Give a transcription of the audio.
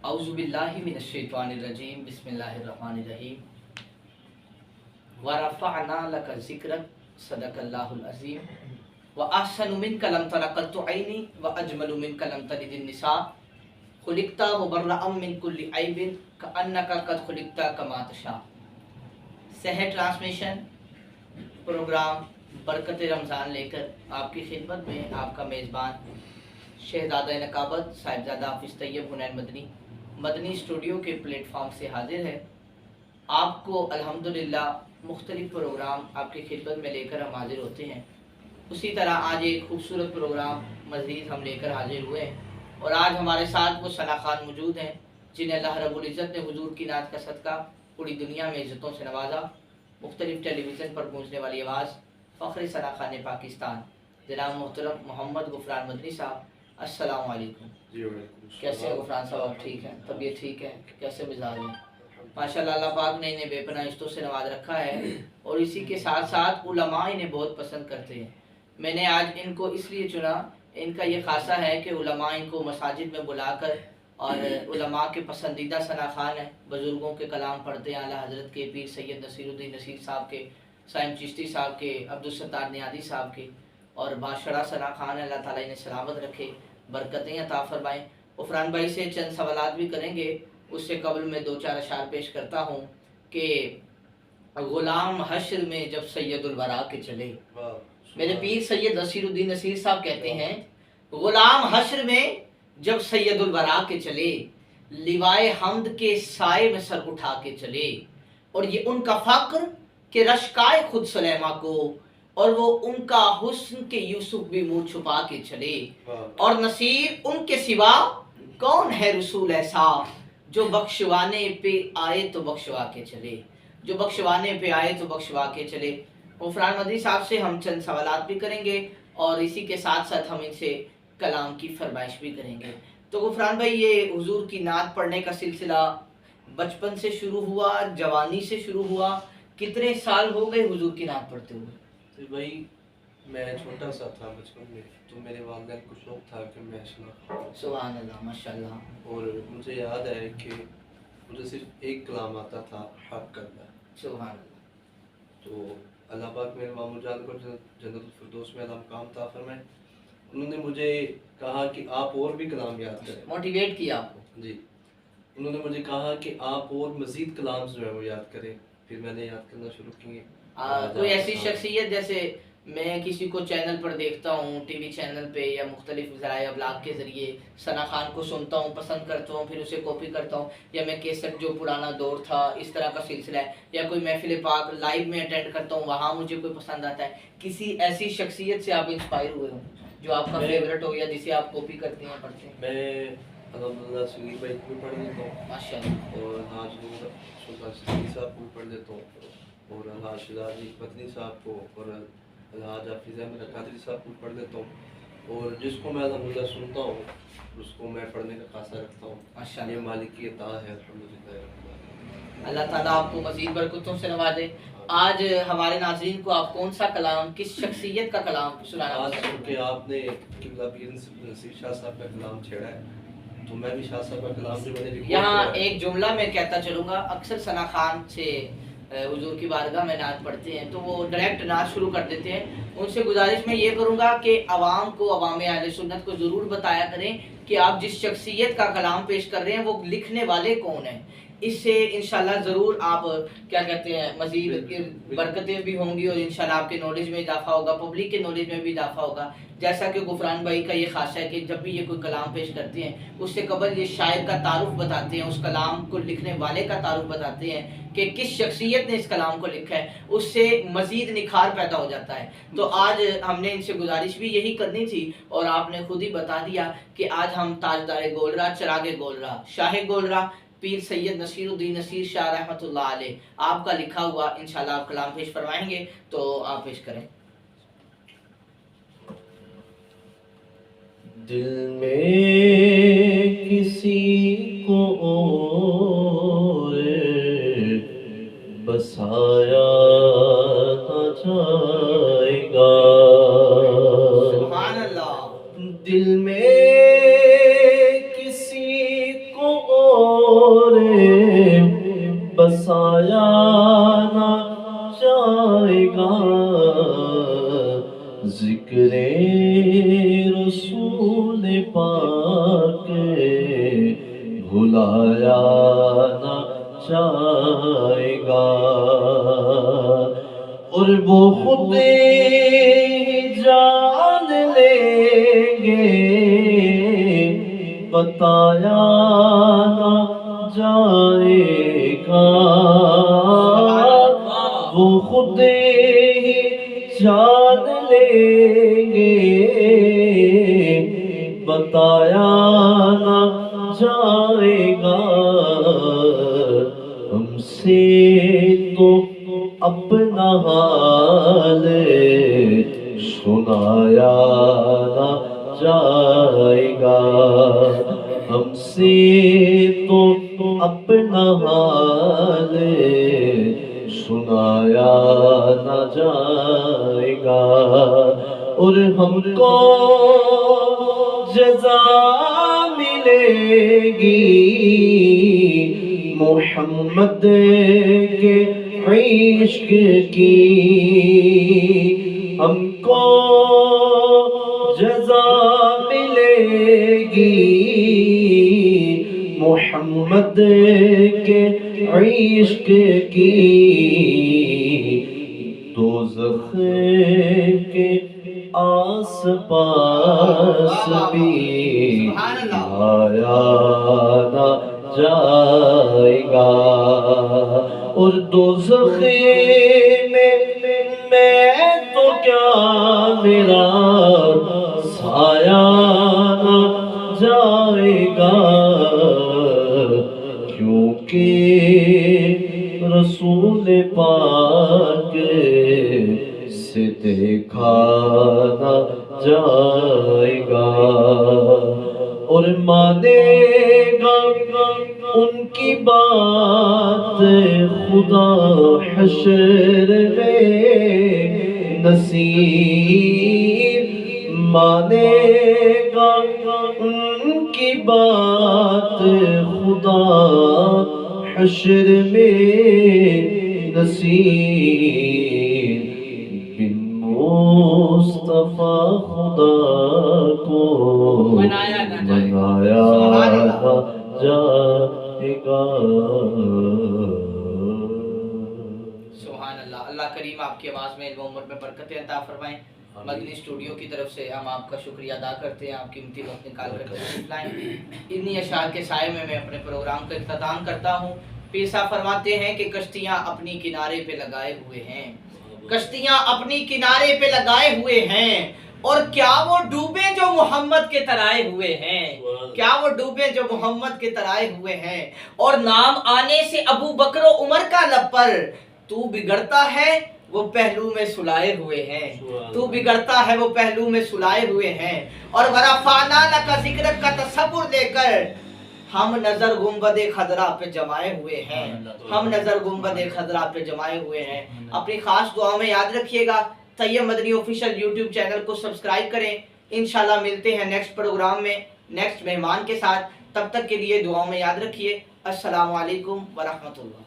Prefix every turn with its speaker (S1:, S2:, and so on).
S1: अऊज़ु बिल्लाहि मिनश शैतानिर रजीम बिस्मिल्लाहिर रहमानिर रहीम व रफ़अना लका ज़िक्रक सदक़ल्लाहुल अज़ीम व अहसनु मिनका लम तलक़तु ऐनी व अजमलु मिनका लम तलिदिन निसा खुलिक़ता मुबर्रअम मिन कुल्लि ऐबिन कअन्नका क़द खुलिक़ता कमा तशा। सहर ट्रांसमिशन प्रोग्राम बरकत रमज़ान लेकर आपकी खिदमत में आपका मेज़बान शहज़ादा नकाबत साहिबजादा हाफिज़ तैयब हुनैन मदनी मदनी स्टूडियो के प्लेटफॉर्म से हाजिर है। आपको अल्हम्दुलिल्लाह मुख्तलिफ प्रोग्राम आपकी खिदमत में लेकर हम हाजिर होते हैं। उसी तरह आज एक खूबसूरत प्रोग्राम मज़ीद हम लेकर हाजिर हुए हैं और आज हमारे साथ वो सना खान मौजूद हैं जिन्हें अल्लाह रब्बुल इज़्ज़त ने हुजूर की नात का सदका पूरी दुनिया में इज़्ज़तों से नवाजा। मुख्तलिफ टेलीविज़न पर गूंजने वाली आवाज़ फ़ख्र सना खान पाकिस्तान जनाब मोहतरम मोहम्मद गुफरान मदनी साहब, अस्सलाम वालेकुम। कैसे हैं गुफरान साहब? आप ठीक हैं? तबीयत ठीक है? कैसे मिजाज हैं? माशाल्लाह अल्लाह पाक ने इन्हें बेपनाह इज़्ज़तों से नवाज रखा है और इसी के साथ साथ उलमा इन्हें बहुत पसंद करते हैं। मैंने आज इनको इसलिए चुना, इनका ये खासा है कि उलमा इनको मसाजिद में बुलाकर और उलमा के पसंदीदा सना खान है, बुज़ुर्गों के कलाम पढ़ते हैं, आला हज़रत के पीर सैयद नसीरुद्दीन नसीर साहब के, साइम चिश्ती साहब के, अब्दुल सत्तार नियाज़ी साहब के और बादशाह सना खान है। अल्लाह ताला इन्हें सलामत रखे, बरकतें अता फरमाएं। गुफरान भाई से चंद सवालात भी करेंगे, उससे कबल मैं दो चार अशार पेश करता हूँ कि गुलाम हश्र में जब सैयदुल वरा के चले, मेरे पीर सैयद नसीरुद्दीन नसीर साहब कहते हैं गुलाम हश्र में जब सैयदुल वरा के चले, लिवाए हमद के साए में सर उठा के चले और ये उनका फक्र के रश्काए खुद सलेमा को और वो उनका हुस्न के यूसुफ भी मुंह छुपा के चले और नसीर उनके सिवा कौन है रसूल ऐसा जो बख्शवाने पे आए तो बख्शवा के चले, जो बख्शवाने पे आए तो बख्शवा के चले। गुफरान मदनी साहब से हम चंद सवालात भी करेंगे और इसी के साथ साथ हम इनसे कलाम की फरमाइश भी करेंगे। तो गुफरान भाई, ये हुजूर की नात पढ़ने का सिलसिला बचपन से शुरू हुआ, जवानी से शुरू हुआ, कितने साल हो गए हुजूर की नात पढ़ते हुए?
S2: तो भाई मैं छोटा सा था बचपन में, तो मेरे वालिदैन को शौक था कि मैं सुना।
S1: सुभान अल्लाह, माशाल्लाह।
S2: और मुझे याद है कि मुझे सिर्फ एक कलाम आता था, हक करना।
S1: सुभान अल्लाह।
S2: तो अल्लाह पाक मेरे मामू जान को जन्नतुल फिरदौस में मकाम अता फरमाए। उन्होंने मुझे कहा कि आप और भी कलाम याद करें,
S1: मोटिवेट किया आपको?
S2: जी, उन्होंने मुझे कहा कि आप और मज़ीद कलाम जो है वो याद करें। फिर मैंने याद करना शुरू किए।
S1: कोई ऐसी शख्सियत, जैसे मैं किसी को चैनल पर देखता हूँ, टीवी चैनल पे या मुख्तलिफ ज़राए अबलाग के ज़रिए सना खान को सुनता हूँ, पसंद करता हूँ, फिर उसे कॉपी करता हूँ, या मैं केसट जो पुराना दौर था इस तरह का सिलसिला है, या कोई महफिल पाक लाइव में अटेंड करता हूँ, वहाँ मुझे कोई पसंद आता है। किसी ऐसी शख्सियत से आप इंस्पायर हुए हो जो आपका फेवरेट हो या जिसे आप कॉपी करते हैं, पढ़ते हैं?
S2: मैं अल्हम्दुलिल्लाह सुनी भाई को पढ़ लेता हूँ
S1: माशाल्लाह,
S2: और सुल्तान साहब को पढ़ लेता हूँ और अल्लाह शिलाजी मदनी साहब को और अल्लाह हाफिज़ अहमद कादरी साहब को पढ़ लेता हूँ। और जिसको मैं अल्हम्दुलिल्लाह सुनता हूँ उसको मैं पढ़ने का खासा रखता हूँ।
S1: माशाल्लाह,
S2: ये मालिक की अता है अल्हम्दुलिल्लाह।
S1: अल्लाह ताला आपको मज़ीद बरकतों से नवाजे। आज हमारे नाज़रीन को आप कौन सा कलाम, किस शख्सियत का कलाम सुनाना
S2: आज
S1: पसंद
S2: क्योंकि आपने किबला पीर नसीर शाह साहब का कलाम छेड़ा है, तो मैं भी शाह साहब का कलाम जो मैंने रिकॉर्ड
S1: यहाँ
S2: किया है।
S1: एक जुमला मैं कहता चलूँगा, अक्सर सना खान से हुजूर की बारगाह में नात पढ़ते हैं तो वो डायरेक्ट नात शुरू कर देते हैं। उनसे गुजारिश मैं ये करूँगा कि आवाम को, अवाम अहले सुन्नत को ज़रूर बताया करें कि आप जिस शख्सियत का कलाम पेश कर रहे हैं वो लिखने वाले कौन हैं। इससे इंशाल्लाह ज़रूर आप क्या कहते हैं मज़ीद बरकतें भी होंगी और इंशाल्लाह आपके नॉलेज में इजाफा होगा, पब्लिक के नॉलेज में भी इजाफा होगा। जैसा कि गुफरान भाई का ये खासा है कि जब भी ये कोई कलाम पेश करते हैं उससे कबल ये शायर का तारुफ बताते हैं, उस कलाम को लिखने वाले का तारुफ बताते हैं कि किस शख्सियत ने इस कलाम को लिखा है, उससे मज़ीद निखार पैदा हो जाता है। तो आज हमने इनसे गुजारिश भी यही करनी थी और आपने खुद ही बता दिया कि आज हम ताजदार गोलरा, चिरागे गोलरा, शाह गोलरा पीर सैयद नसीरुद्दीन नसीर शाह रहमतुल्लाह अलैह आपका लिखा हुआ इंशाल्लाह आप कलाम पेश फरमाएंगे, तो आप पेश करें।
S2: दिल में किसी को और बसाया ना जाएगा,
S1: सुभान अल्लाह।
S2: दिल में किसी को और
S3: رے بسایا نہ جائے گا، ذکر رسول پاک بھلایا نہ جائے گا، اور وہ خود جان لیں گے بتایا نہ جائے گا، وہ خود ہی جان لیں گے بتایا نہ جائے گا، ہم سے تو اپنا حال سنایا نہ جائے گا، ہم سے تو اپنا حال سنایا نہ جائے گا، اور ہم کو جزا ملے گی محمد کے عشق کی، ہم کو جزا ملے گی محمد کے عشق کی، دوزخ کے آس پاس بھی آیا نہ جائے گا، اور دوزخ میں تو کیا میرا سایہ نہ جائے گا، کیونکہ رسول پاک سے دیکھا نہ جائے گا، اور مانے گا ان کی بات خدا حشر میں نصیب، مانے گا ان کی بات خدا حشر میں نصیب، بن مصطفیٰ خدا کو
S1: منایا نہ جائے گا۔
S3: منایا
S1: سبحان
S3: نہ
S1: اللہ۔
S3: جائے گا۔
S1: سبحان اللہ۔ اللہ کریم آپ کی آواز میں علم و عمر میں برکتیں عطا فرمائیں۔ مدنی اسٹوڈیو کی طرف سے ہم آپ کا شکریہ ادا کرتے ہیں، آپ قیمتی وقت نکال کر تشریف لائیں۔ انہی اشعار کے سائے میں اپنے پروگرام کا اختتام کرتا ہوں۔ پیر صاحب فرماتے ہیں کہ کشتیاں اپنی کنارے پہ لگائے ہوئے ہیں، کشتیاں اپنی کنارے پہ لگائے ہوئے ہیں، اور کیا وہ ڈوبے جو محمد کے ترائے ہوئے ہیں، کیا وہ ڈوبے جو محمد کے ترائے ہوئے ہیں، اور نام آنے سے ابو بکر و عمر کا لب پر، تو بگڑتا ہے وہ پہلو میں سلائے ہوئے ہیں، تو بگڑتا ہے وہ پہلو میں سلائے ہوئے ہیں، اور ورفعنا لک ذکرک کا تصور لے کر ہم نظر گنبد خضرا پہ جمائے ہوئے ہیں، ہم نظر گنبد خضرا پہ جمائے ہوئے ہیں۔ اپنی خاص دعا میں یاد رکھیے گا، طیب مدنی آفیشیل یوٹیوب چینل کو سبسکرائب کریں۔ انشاءاللہ ملتے ہیں نیکسٹ پروگرام میں نیکسٹ مہمان کے ساتھ، تب تک کے لیے دعاؤں میں یاد رکھیے۔ السلام علیکم ورحمۃ اللہ۔